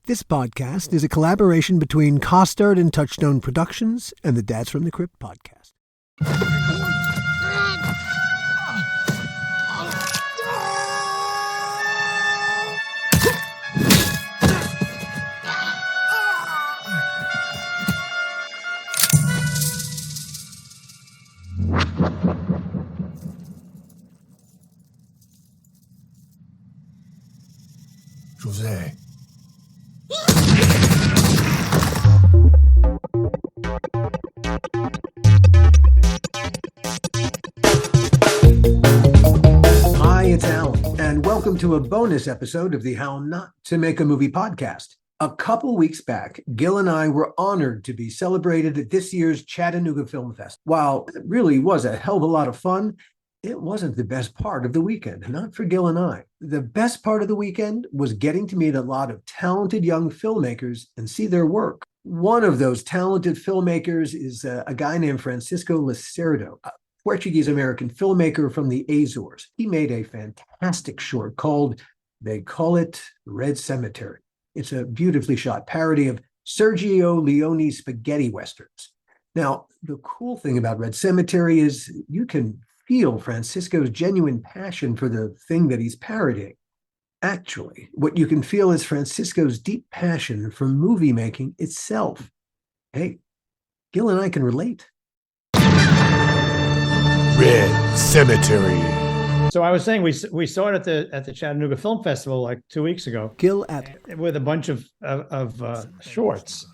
This podcast is a collaboration between Costard and Touchstone Productions and the Dads from the Crypt podcast. Jose. Hi, it's Alan, and welcome to a bonus episode of the How Not to Make a Movie podcast. A couple weeks back, Gil and I were honored to be celebrated at this year's Chattanooga Film Festival. While it really was a hell of a lot of fun, it wasn't the best part of the weekend, not for Gil and I. The best part of the weekend was getting to meet a lot of talented young filmmakers and see their work. One of those talented filmmakers is a guy named Francisco Lacerda, a Portuguese-American filmmaker from the Azores. He made a fantastic short called, they call it Red Cemetery. It's a beautifully shot parody of Sergio Leone spaghetti westerns. Now, the cool thing about Red Cemetery is you can feel Francisco's genuine passion for the thing that he's parodying. Actually, what you can feel is Francisco's deep passion for movie making itself. Hey, Gil and I can relate. Red Cemetery. So I was saying we saw it at the Chattanooga Film Festival like 2 weeks ago. Gil at with a bunch of shorts,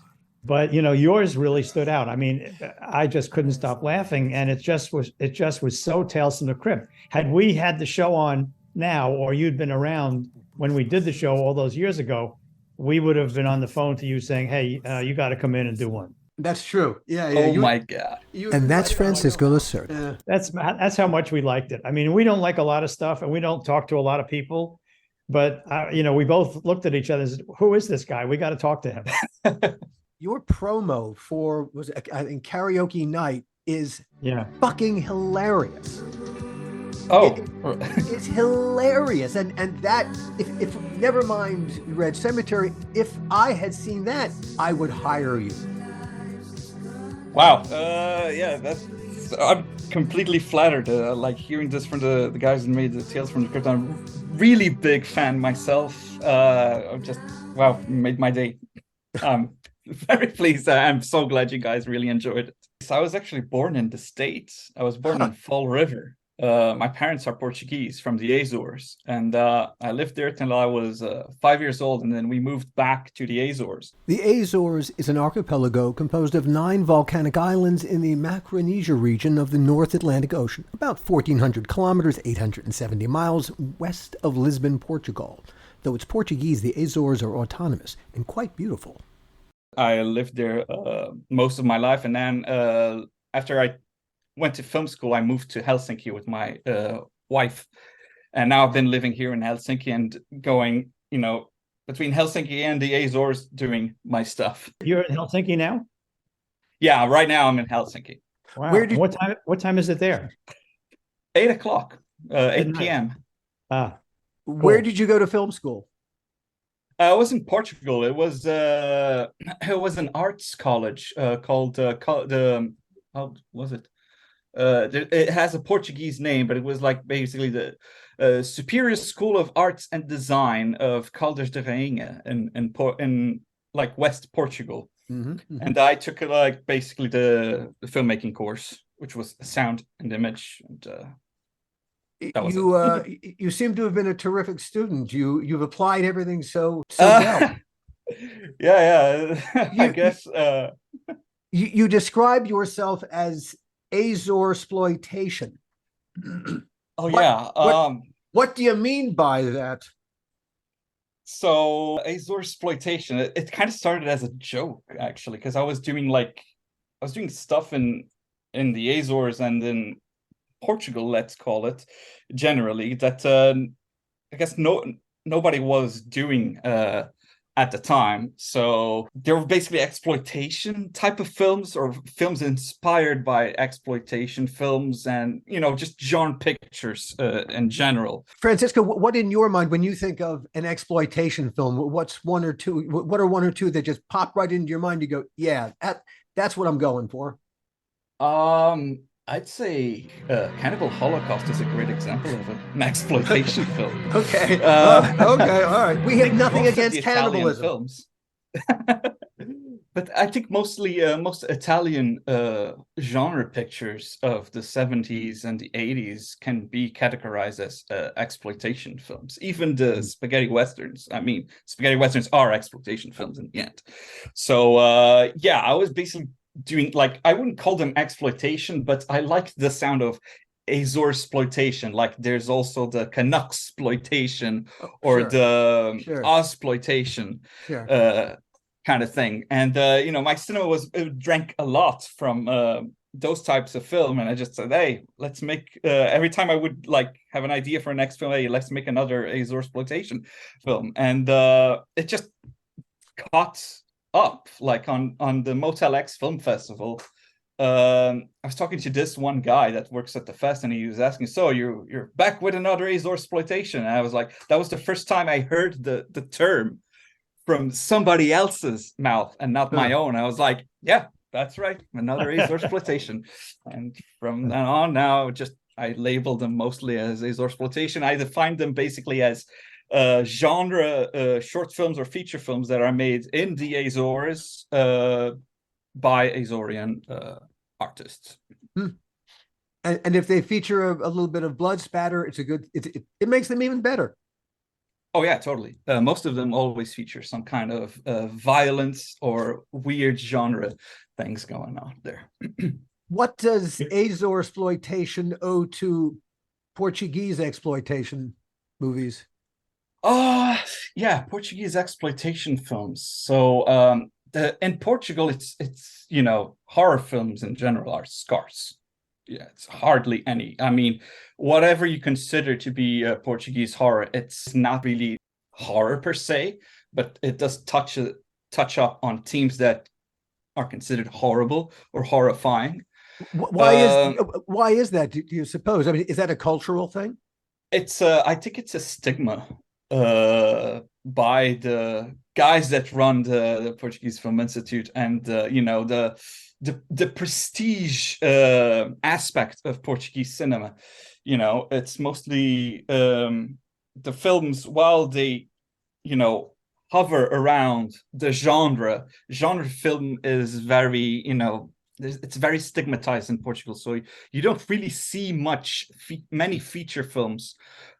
but you know yours really stood out. I mean, I just couldn't stop laughing, and it just was so Tales from the Crypt. Had we had the show on now, or you'd been around when we did the show all those years ago, we would have been on the phone to you saying, "Hey, you got to come in and do one." That's true. Yeah. Oh my God. And that's Francisco Lacerda. That's how much we liked it. I mean, we don't like a lot of stuff, and we don't talk to a lot of people, but we both looked at each other and said, "Who is this guy? We got to talk to him." Your promo for I think Karaoke Night is fucking hilarious. Oh, It's hilarious, and that if never mind Red Cemetery, if I had seen that, I would hire you. wow. I'm completely flattered. Like hearing this from the guys who made the Tales from the Crypt. I'm a really big fan myself. I'm just, wow, made my day. Very pleased. I'm so glad you guys really enjoyed it. So I was actually born in the States. I was born in Fall River. My parents are Portuguese from the Azores, and I lived there till I was 5 years old, and then we moved back to the Azores. The Azores is an archipelago composed of 9 volcanic islands in the Micronesia region of the North Atlantic Ocean, about 1,400 kilometers, 870 miles west of Lisbon, Portugal. Though it's Portuguese, the Azores are autonomous and quite beautiful. I lived there most of my life, and then after I went to film school, I moved to Helsinki with my wife, and now I've been living here in Helsinki and going, between Helsinki and the Azores doing my stuff. You're in Helsinki now? Yeah, right now I'm in Helsinki. Wow. What time is it there? 8 o'clock, 8 p.m. Where did you go to film school? I was in Portugal. It was an arts college called how was it? It has a Portuguese name, but it was like basically the Superior School of Arts and Design of Caldas de Rainha in like West Portugal. Mm-hmm. And I took like basically the filmmaking course, which was sound and image. And that was you seem to have been a terrific student. You've applied everything so well. Yeah. I guess. You describe yourself as Azore exploitation. What do you mean by that? So Azore exploitation, it kind of started as a joke actually, because I was doing stuff in the Azores and in Portugal, let's call it, generally, that I guess nobody was doing at the time. So they were basically exploitation type of films, or films inspired by exploitation films, and just genre pictures in general. Francisco, what in your mind when you think of an exploitation film? What's one or two? What are one or two that just pop right into your mind? You go, yeah, that's what I'm going for. I'd say Cannibal Holocaust is a great example of an exploitation film. Okay. Okay. All right. We have nothing against cannibalism. cannibalism. But I think most Italian genre pictures of the 70s and the 80s can be categorized as exploitation films. Even the spaghetti westerns. I mean, spaghetti westerns are exploitation films in the end. So I was basically doing, like, I wouldn't call them exploitation, but I like the sound of Azor exploitation. Like, there's also the Canucks exploitation or the Ozploitation kind of thing. And my cinema drank a lot from those types of film, and I just said, hey, let's make every time I would like have an idea for a next film, hey, let's make another Azor exploitation film. And it just caught up, like on the Motel X Film Festival. I was talking to this one guy that works at the fest, and he was asking, so you're back with another Azor exploitation? And I was like, that was the first time I heard the term from somebody else's mouth and not my own. I was like, yeah, that's right, another Azor exploitation. And from then on, now I label them mostly as Azor exploitation. I define them basically as genre short films or feature films that are made in the Azores by Azorian artists. And if they feature a little bit of blood spatter, it makes them even better. Oh yeah, totally. Most of them always feature some kind of violence or weird genre things going on there. What does Azor exploitation owe to Portuguese exploitation movies? Portuguese exploitation films. So in Portugal, it's horror films in general are scarce. Yeah, it's hardly any. I mean, whatever you consider to be Portuguese horror, it's not really horror per se, but it does touch up on themes that are considered horrible or horrifying. Why is that? Do you suppose? I mean, is that a cultural thing? It's I think it's a stigma by the guys that run the Portuguese Film Institute, and the prestige aspect of Portuguese cinema. It's mostly the films, while they hover around the genre film is very it's very stigmatized in Portugal, so you don't really see many feature films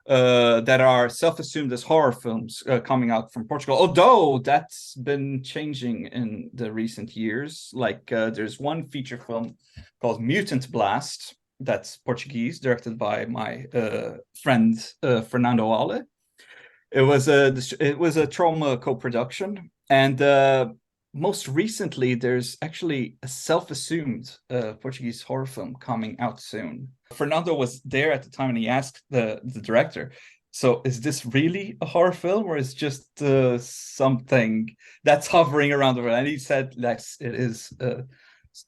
that are self-assumed as horror films coming out from Portugal, although that's been changing in the recent years. Like there's one feature film called Mutant Blast that's Portuguese, directed by my friend Fernando Ale. It was a Trauma co-production, and most recently there's actually a self-assumed Portuguese horror film coming out soon. Fernando was there at the time, and he asked the director, so is this really a horror film, or is just something that's hovering around the world? And he said, yes, it is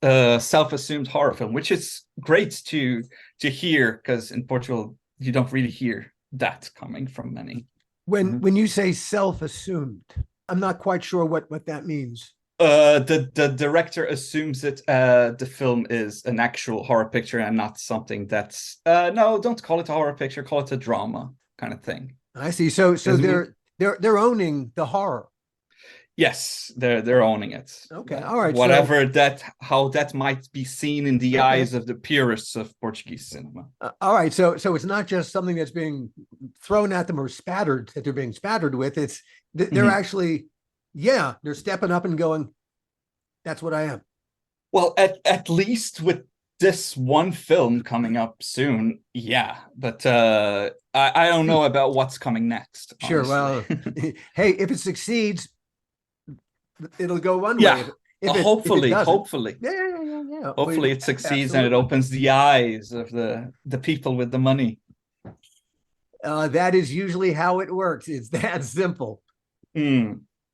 a self-assumed horror film, which is great to hear, because in Portugal you don't really hear that coming from many. When you say self-assumed, I'm not quite sure what that means. The director assumes that the film is an actual horror picture and not something that's no, don't call it a horror picture, call it a drama kind of thing. I see. So they're owning the horror. Yes, they're owning it. Okay, all right. Whatever how that might be seen in the eyes of the purists of Portuguese cinema. All right, so it's not just something that's being thrown at them or spattered that they're being spattered with. It's they're actually, they're stepping up and going, that's what I am. Well, at least with this one film coming up soon, but I don't know about what's coming next. Honestly. Sure. Well, hey, if it succeeds, it'll go one way. Hopefully. Yeah. Hopefully it succeeds, and it opens the eyes of the people with the money. That is usually how it works. It's that simple.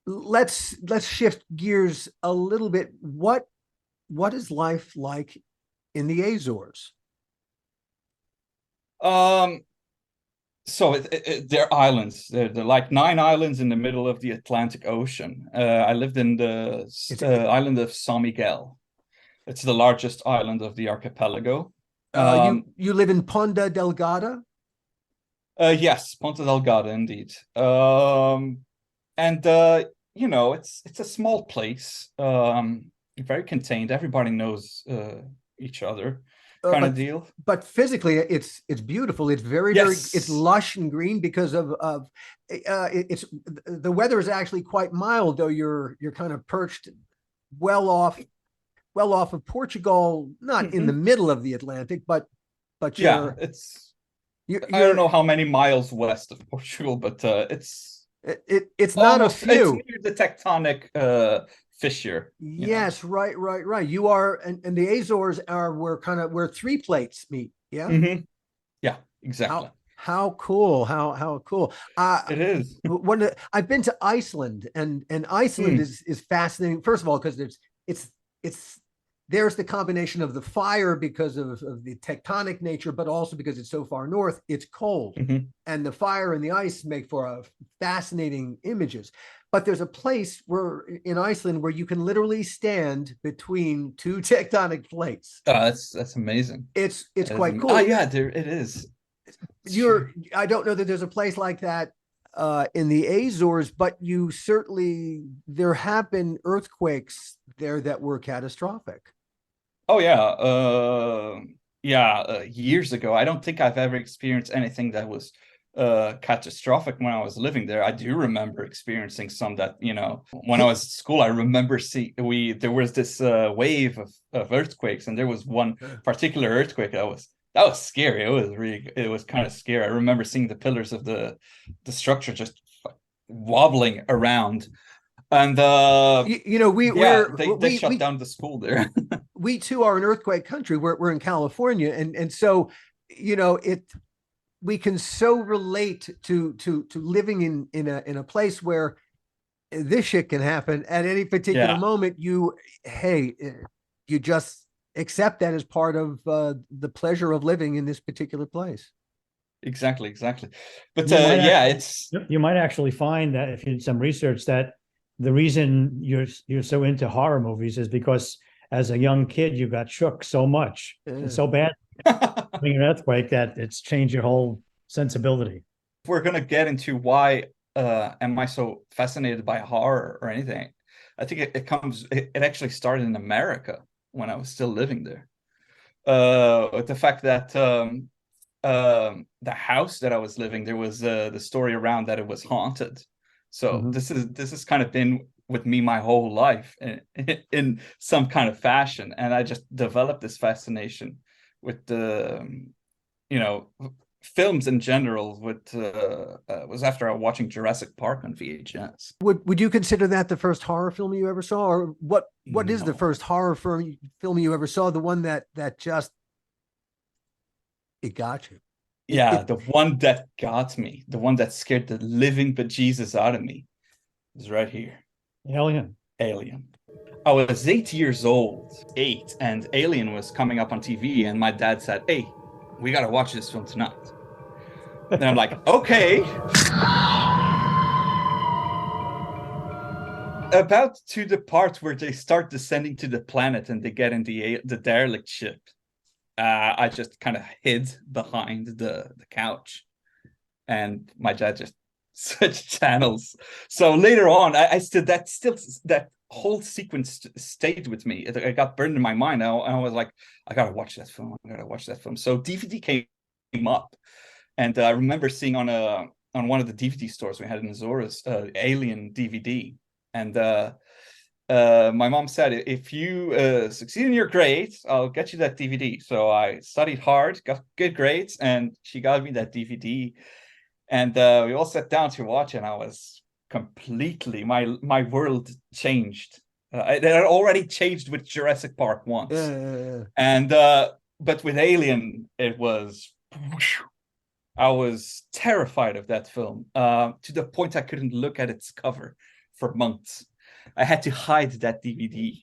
let's shift gears a little bit. What is life like in the Azores? Um, so they're islands. They're like 9 islands in the middle of the Atlantic Ocean. I lived in the island of San Miguel. It's the largest island of the archipelago. You live in Ponta Delgada? Yes, Ponta Delgada, indeed. And it's a small place, very contained. Everybody knows each other, kind of deal. But physically, it's beautiful. It's very it's lush and green because of it's the weather is actually quite mild, though you're kind of perched well off of Portugal, not in the middle of the Atlantic, but yeah, I don't know how many miles west of Portugal, but it's not a few. It's near the tectonic fissure. Yes, right. You are, and the Azores are where three plates meet. Yeah. Mm-hmm. Yeah, exactly. How cool! How cool! It is. I've been to Iceland, and Iceland is fascinating. First of all, because there's the combination of the fire because of the tectonic nature, but also because it's so far north, it's cold. And the fire and the ice make for fascinating images. But there's a place in Iceland where you can literally stand between two tectonic plates. That's amazing. It's quite cool. Oh yeah, it is. I don't know that there's a place like that in the Azores, but there have been earthquakes there that were catastrophic. Oh yeah, years ago. I don't think I've ever experienced anything that was catastrophic when I was living there. I do remember experiencing some that, when I was at school, I remember there was this wave of earthquakes, and there was one particular earthquake that was scary. It was kind of scary. I remember seeing the pillars of the structure just wobbling around. And they shut down the school there. We too are an earthquake country. We're in California, and so we can so relate to living in a place where this shit can happen at any particular moment. You just accept that as part of the pleasure of living in this particular place. Exactly. But you might actually find that if you did some research that the reason you're so into horror movies is because as a young kid you got shook so much and so bad having an earthquake that it's changed your whole sensibility. If we're gonna get into why am I so fascinated by horror or anything, I think it actually started in America when I was still living there. With the fact that the house that I was living, there was the story around that it was haunted. So this has kind of been with me my whole life in some kind of fashion, and I just developed this fascination with the films in general. Was after I was watching Jurassic Park on VHS. Would you consider that the first horror film you ever saw, or what is the first horror film you ever saw? The one that just it got you? The one that got me, the one that scared the living bejesus out of me, is right here. Alien. I was 8 years old, and Alien was coming up on TV, and my dad said, "Hey, we gotta watch this film tonight." And I'm like, okay. About to the part where they start descending to the planet and they get in the derelict ship, I just kind of hid behind the couch, and my dad just switched channels. So later on, that whole sequence stayed with me. It got burned in my mind. I was like, I gotta watch that film. So DVD came up, and I remember seeing on one of the DVD stores we had in Azores, Alien DVD, and my mom said, if you succeed in your grades, I'll get you that DVD. So I studied hard, got good grades, and she got me that DVD. And we all sat down to watch, and I was completely, my world changed. It had already changed with Jurassic Park once. And but with Alien, it was, I was terrified of that film, to the point I couldn't look at its cover for months. I had to hide that DVD.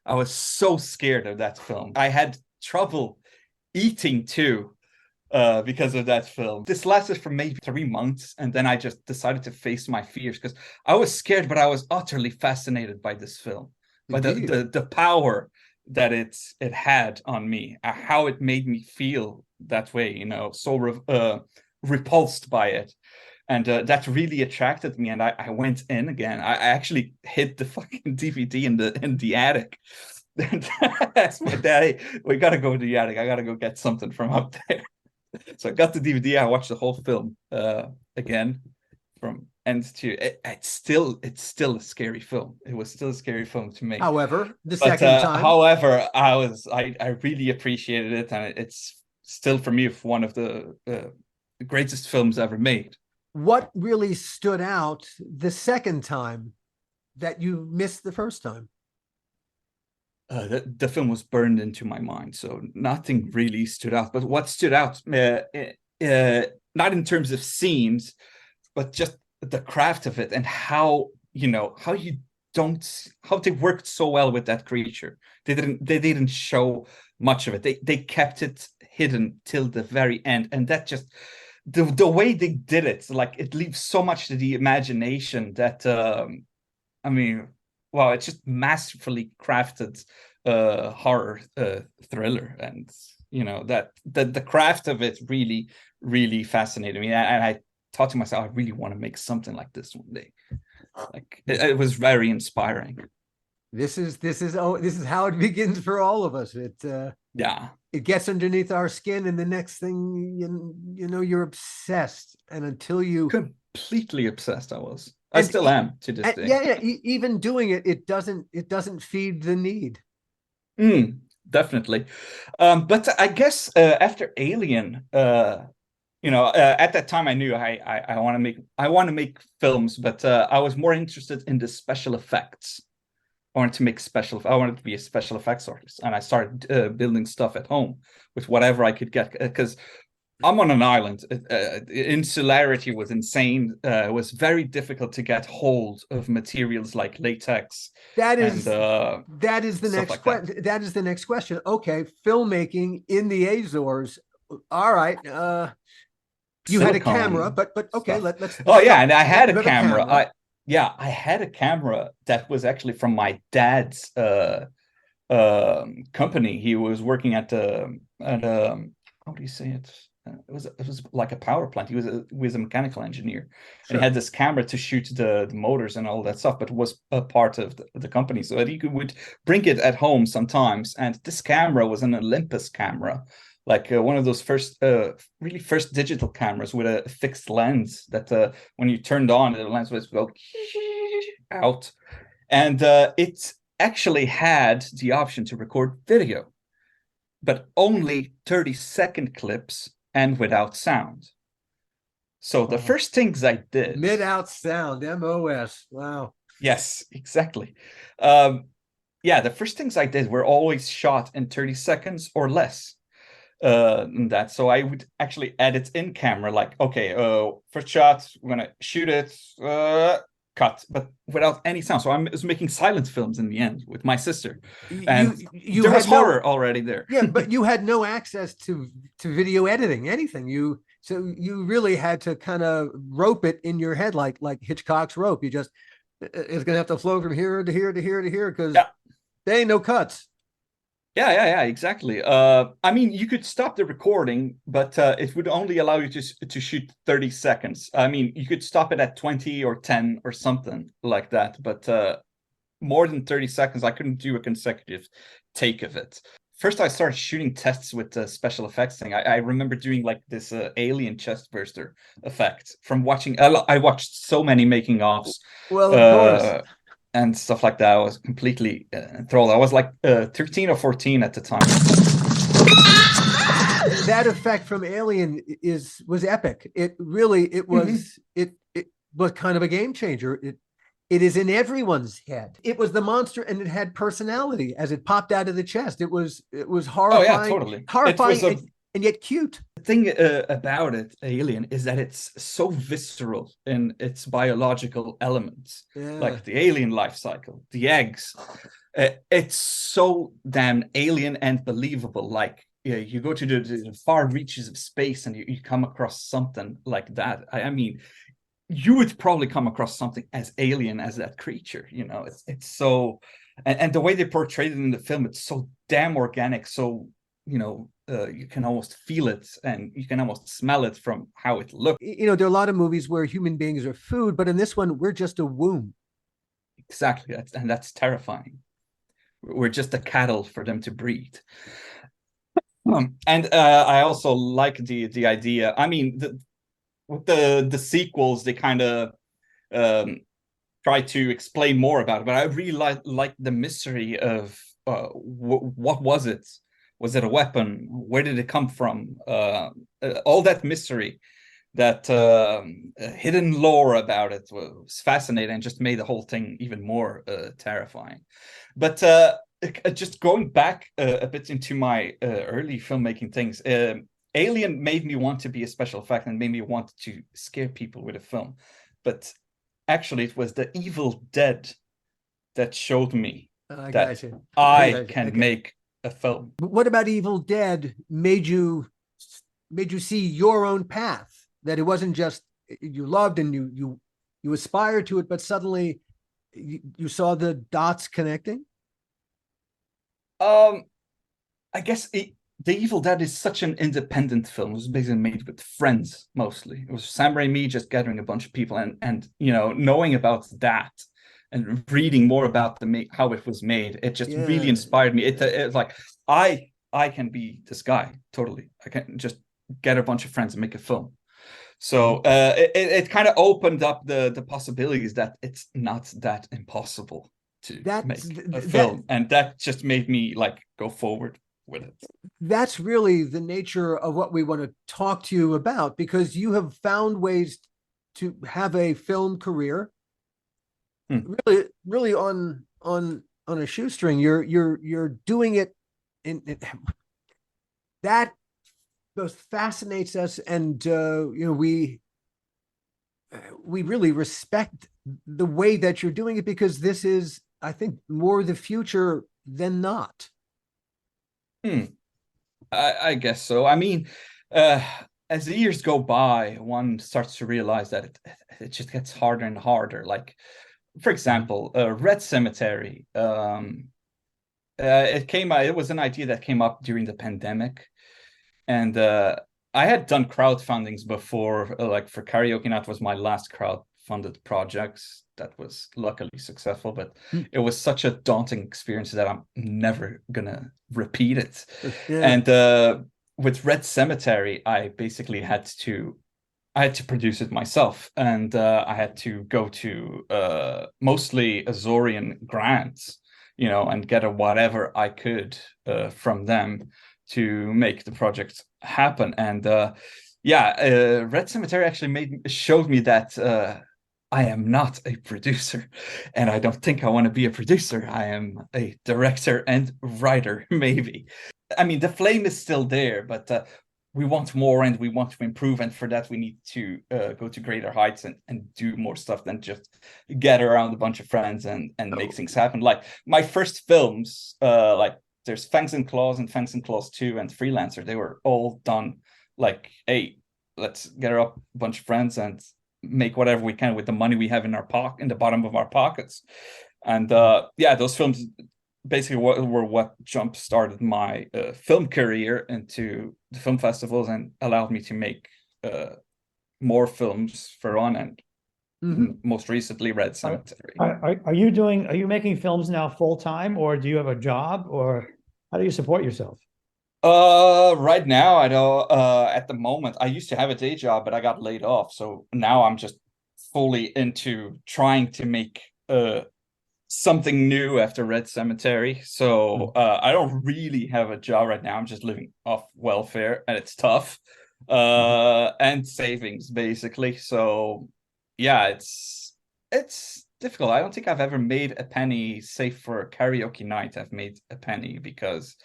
I was so scared of that film. I had trouble eating too because of that film. This lasted for maybe 3 months, and then I just decided to face my fears because I was scared, but I was utterly fascinated by this film, by the power that it had on me, how it made me feel that way, you know, so repulsed by it. And that really attracted me, and I went in again. I actually hid the fucking DVD in the attic. That's my daddy. We gotta go to the attic. I gotta go get something from up there. So I got the DVD. I watched the whole film again from end to. It's still a scary film. It was still a scary film to me. However, the second time. However, I really appreciated it, and it's still for me one of the greatest films ever made. What really stood out the second time that you missed the first time? The film was burned into my mind, so nothing really stood out. But what stood out, not in terms of scenes, but just the craft of it, and how they worked so well with that creature. They didn't show much of it. They kept it hidden till the very end, and that just the way they did it, like, it leaves so much to the imagination that it's just masterfully crafted horror thriller, and that the craft of it really, really fascinated me, and I thought to myself, I really want to make something like this one day. Like, it was very inspiring. This is how it begins for all of us. It gets underneath our skin, and the next thing you're obsessed, and until you completely obsessed, I still am to this day. Yeah. Even doing it doesn't feed the need. Definitely. But I guess after Alien, at that time I knew I want to make films, but I was more interested in the special effects. I wanted to be a special effects artist, and I started building stuff at home with whatever I could get, because I'm on an island. Insularity was insane. It was very difficult to get hold of materials like latex. That is the next question. That is the next question. Okay, filmmaking in the Azores. All right. You had a camera, but okay, let's. Oh yeah, and I had a camera. I had a camera that was actually from my dad's company. He was working at how do you say it? It was like a power plant. He was a mechanical engineer, and he had this camera to shoot the motors and all that stuff, but it was a part of the company, so that he would bring it at home sometimes. And this camera was an Olympus camera, like one of those first digital cameras with a fixed lens that when you turned on, the lens would go out, and it actually had the option to record video, but only 30-second clips and without sound. So the first things I did... Without sound, MOS. Wow. Yes, exactly. The first things I did were always shot in 30 seconds or less than that. So I would actually edit in camera, like, okay, first shot, we're going to shoot it, cut, but without any sound. So I was making silent films in the end with my sister, and there was horror already there. Yeah, but you had no access to video editing, anything. So you really had to kind of rope it in your head, like Hitchcock's rope. You just, it's gonna have to flow from here to here to here to here, because there ain't no cuts. Yeah, exactly. I mean, you could stop the recording, but it would only allow you to shoot 30 seconds. I mean, you could stop it at 20 or 10 or something like that, but more than 30 seconds, I couldn't do a consecutive take of it. First, I started shooting tests with the special effects thing. I remember doing like this alien chest burster effect from watching. I watched so many making ofs. Well, of course. And stuff like that. I was completely enthralled. I was like 13 or 14 at the time. That effect from Alien was epic. It was it was kind of a game changer. It is in everyone's head. It was the monster, and it had personality as it popped out of the chest. It was horrifying. Oh yeah, totally. Horrifying. and yet cute. The thing about it, Alien, is that it's so visceral in its biological elements, Yeah. like the alien life cycle, the eggs. It's so damn alien and believable. Like, yeah, you go to the far reaches of space and you come across something like that. I mean, you would probably come across something as alien as that creature. You know, it's so, and the way they portrayed it in the film, it's so damn organic. So, you know, you can almost feel it and you can almost smell it from how it looks. You know, there are a lot of movies where human beings are food, but in this one, we're just a womb. Exactly, and that's terrifying. We're just a cattle for them to breed. And I also like the idea. I mean, with the sequels, they kind of try to explain more about it, but I really like the mystery of what was it? Was it a weapon? Where did it come from? All that mystery, that hidden lore about it was fascinating and just made the whole thing even more terrifying. But just going back a bit into my early filmmaking things, Alien made me want to be a special effect and made me want to scare people with a film. But actually, it was The Evil Dead that showed me that I can make a film. But what about Evil Dead made you see your own path? That it wasn't just you loved and you aspired to it, but suddenly you saw the dots connecting? I guess The Evil Dead is such an independent film. It was basically made with friends mostly. It was Sam Raimi just gathering a bunch of people and you know, knowing about that and reading more about how it was made. It just really inspired me. It's like I can be this guy totally. I can just get a bunch of friends and make a film. So it kind of opened up the possibilities that it's not that impossible to make a film, and that just made me like go forward with it. That's really the nature of what we want to talk to you about, because you have found ways to have a film career really on a shoestring. You're doing it in that both fascinates us, and you know, we really respect the way that you're doing it, because this is, I think, more the future than not. I guess so. I mean, as the years go by, one starts to realize that it just gets harder and harder. Like, for example, Red Cemetery. It was an idea that came up during the pandemic, and I had done crowdfundings before, like for Karaoke Night was my last crowdfunded project that was luckily successful, but it was such a daunting experience that I'm never gonna repeat it. And with Red Cemetery, I basically had to produce it myself, and I had to go to mostly Azorian grants, you know, and get whatever I could from them to make the project happen. And Red Cemetery actually showed me that I am not a producer, and I don't think I want to be a producer. I am a director and writer, maybe. I mean, the flame is still there, but we want more and we want to improve. And for that, we need to go to greater heights and do more stuff than just gather around a bunch of friends and make things happen. Like my first films, like there's Fangs and Claws and Fangs and Claws 2 and Freelancer. They were all done like, hey, let's gather up a bunch of friends and make whatever we can with the money we have in the bottom of our pockets. And those films basically were what jump started my film career into the film festivals and allowed me to make more films for on, and most recently Red Cemetery. Are you making films now full time, or do you have a job, or how do you support yourself? Right now, I don't. At the moment, I used to have a day job, but I got laid off. So now I'm just fully into trying to make something new after Red Cemetery. So I don't really have a job right now. I'm just living off welfare, and it's tough. And savings basically. So yeah, it's difficult. I don't think I've ever made a penny, save for Karaoke Night. I've made a penny because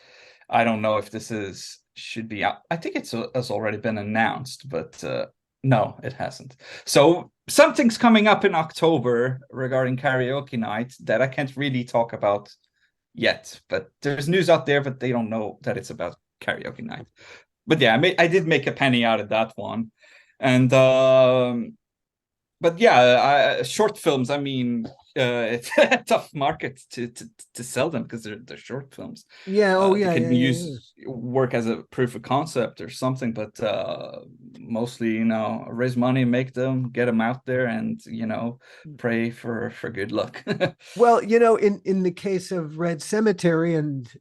I don't know if this is should be out. I think has already been announced, but no, it hasn't. So something's coming up in October regarding karaoke night that I can't really talk about yet. But there's news out there, but they don't know that it's about karaoke night. But yeah, I did make a penny out of that one, and but yeah, short films. I mean, it's a tough market to sell them because they're short films. Yeah. Oh, They yeah. can Yeah, work as a proof of concept or something, but mostly, raise money, make them, get them out there, and pray for good luck. Well, in the case of Red Cemetery, and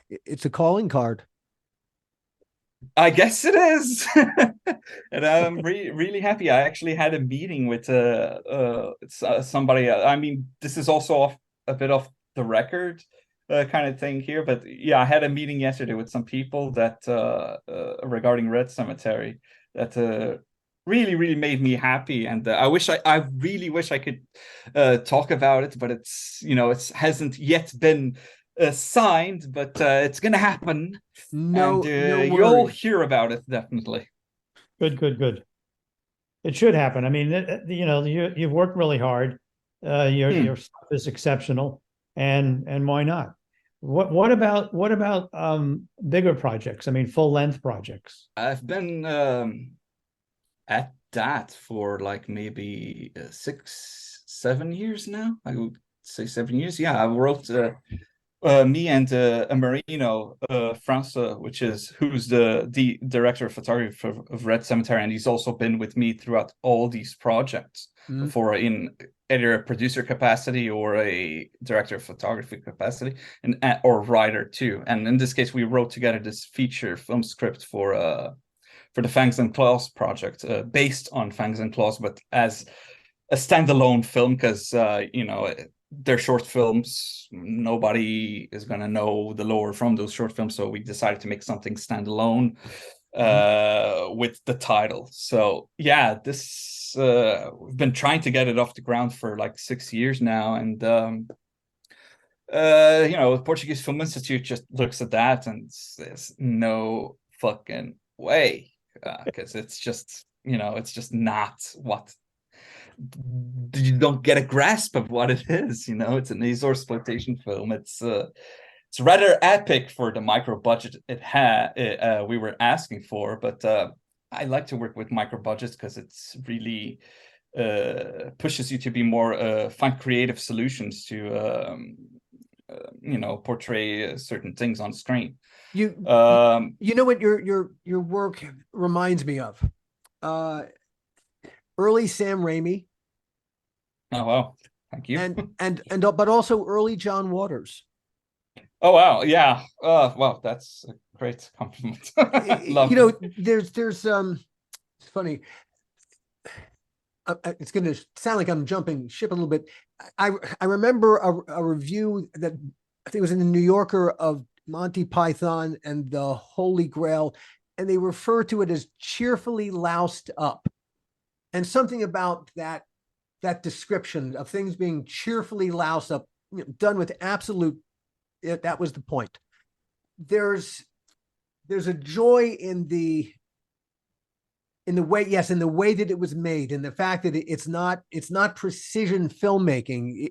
it's a calling card. I guess it is, and I'm really happy. I actually had a meeting with somebody. I mean, this is also a bit off the record kind of thing here, but yeah, I had a meeting yesterday with some people that regarding Red Cemetery that really made me happy, and I really wish I could talk about it, but it hasn't yet been signed, but it's gonna happen. No, And no you'll worries. hear about it definitely. Good. It should happen. I mean, you've worked really hard. Your stuff is exceptional, and why not? What about bigger projects? I mean, full length projects. I've been at that for like maybe 6-7 years now. I would say 7 years. Yeah, I wrote me and a Marino, França, who's the director of photography of Red Cemetery, and he's also been with me throughout all these projects before in either a producer capacity or a director of photography capacity, and or writer too. And in this case, we wrote together this feature film script for the Fangs and Claws project, based on Fangs and Claws, but as a standalone film, because they're short films. Nobody is going to know the lore from those short films. So we decided to make something standalone with the title. So yeah, this we've been trying to get it off the ground for like 6 years now. And the Portuguese Film Institute just looks at that and says, no fucking way. Because it's just not what you don't get a grasp of what it is. It's an exploitation film. It's rather epic for the micro budget we were asking for, but I like to work with micro budgets because it's really pushes you to be more find creative solutions to portray certain things on screen. You know what your work reminds me of? Early Sam Raimi. Oh wow, thank you. And but also early John Waters. Oh wow, yeah. Wow, that's a great compliment. There's it's funny. It's going to sound like I'm jumping ship a little bit. I remember a review that I think was in the New Yorker of Monty Python and the Holy Grail, and they refer to it as cheerfully loused up. And something about that description of things being cheerfully loused up, done with absolute, that was the point. There's a joy in the way, yes, in the way that it was made, and the fact that it's not precision filmmaking.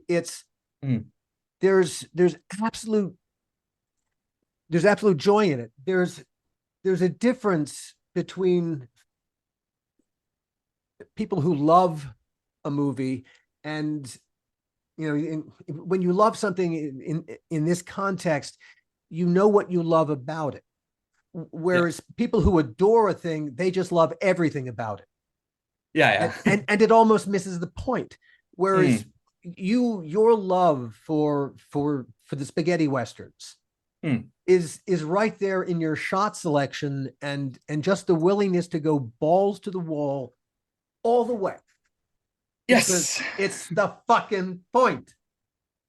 There's absolute joy in it. There's a difference between people who love a movie and when you love something in this context, what you love about it. Whereas people who adore a thing, they just love everything about it. Yeah. And it almost misses the point. Whereas your love for the spaghetti westerns is right there in your shot selection and just the willingness to go balls to the wall all the way. Yes, because it's the fucking point.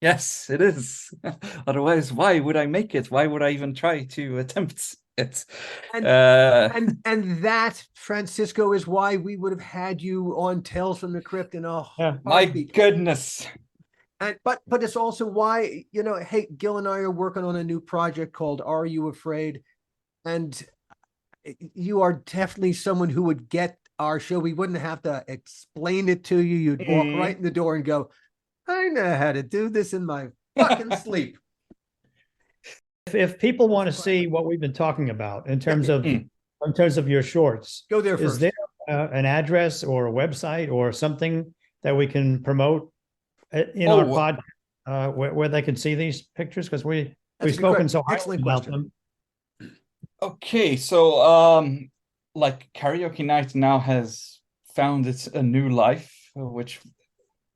Yes, it is. Otherwise, why would I make it? Why would I even try to attempt it? And that, Francisco, is why we would have had you on Tales from the Crypt in a my heartbeat. goodness. And but it's also why, hey, Gil and I are working on a new project called Are You Afraid? And you are definitely someone who would get our show. We wouldn't have to explain it to you. You'd walk right in the door and go, I know how to do this in my fucking sleep. If people want to see what we've been talking about in terms of your shorts, go there first. Is there an address or a website or something that we can promote in our pod where they can see these pictures? Because we've spoken so highly about them. Okay, so like Karaoke Night now has found a new life, which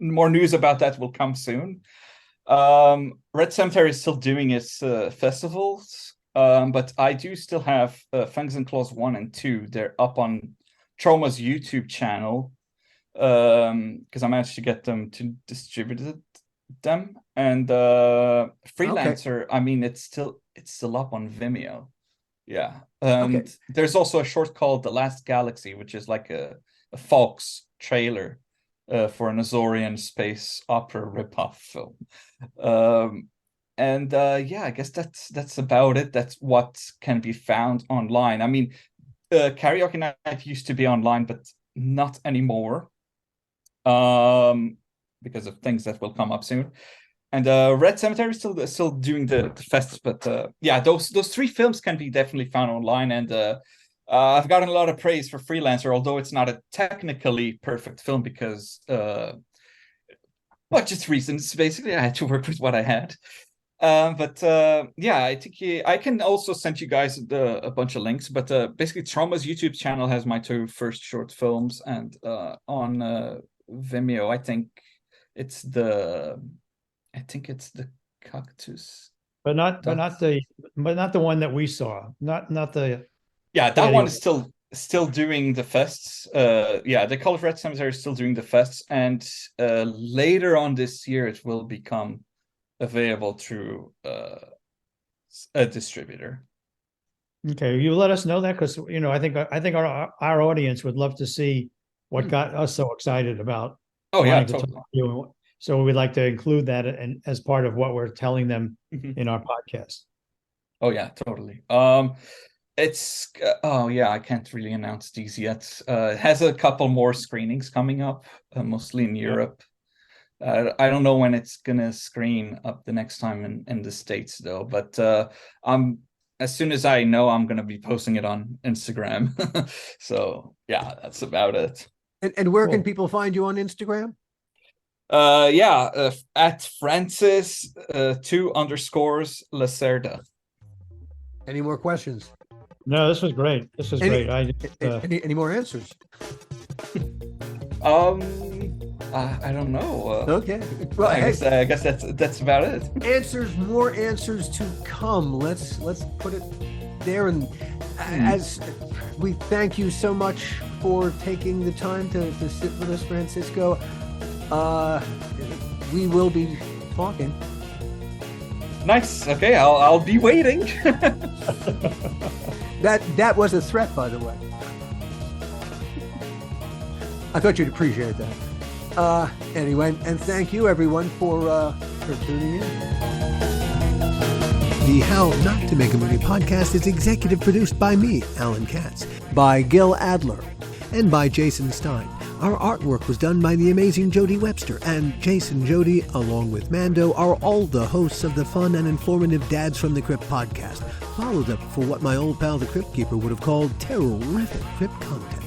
more news about that will come soon. Red Cemetery is still doing its festivals, but I do still have Fangs and Claws 1 and 2. They're up on Trauma's YouTube channel because I managed to get them to distribute them. And Freelancer, I mean, it's still up on Vimeo. Yeah. And there's also a short called The Last Galaxy, which is like a Fox trailer for an Azorian space opera ripoff film. I guess that's about it. That's what can be found online. I mean, Karaoke Night used to be online, but not anymore because of things that will come up soon. And Red Cemetery is still doing the fest, but those 3 films can be definitely found online. And I've gotten a lot of praise for Freelancer, although it's not a technically perfect film because budget reasons. Basically, I had to work with what I had. I think I can also send you guys a bunch of links. But basically, Trauma's YouTube channel has my 2 first short films, and on Vimeo, I think it's the Cactus, but not the one that we saw. Not the. Yeah, that one is still doing the fests. The Call of Red Cemetery is still doing the fests, and later on this year it will become available through a distributor. Okay, you let us know that, because I think our audience would love to see what got us so excited about. Oh yeah, totally. So we'd like to include that as part of what we're telling them in our podcast. Oh yeah, totally. It's I can't really announce these yet. It has a couple more screenings coming up, mostly in Europe. I don't know when it's gonna screen up the next time in the States though. But as soon as I know, I'm gonna be posting it on Instagram. So yeah, that's about it. And where can people find you on Instagram? At Francis 2_ Lacerda. Any more questions? No, this was great. This was great. Any more answers? I don't know. Okay. Well, I guess that's about it. More answers to come. Let's put it there. And as we thank you so much for taking the time to sit with us, Francisco. We will be talking. Nice. Okay, I'll be waiting. That was a threat, by the way. I thought you'd appreciate that. Anyway, and thank you everyone for tuning in. The How Not to Make a Movie podcast is executive produced by me, Alan Katz, by Gil Adler, and by Jason Stein. Our artwork was done by the amazing Jody Webster, and Jason Jody, along with Mando, are all the hosts of the fun and informative Dads from the Crypt podcast, followed up for what my old pal the Crypt Keeper would have called terrific crypt content.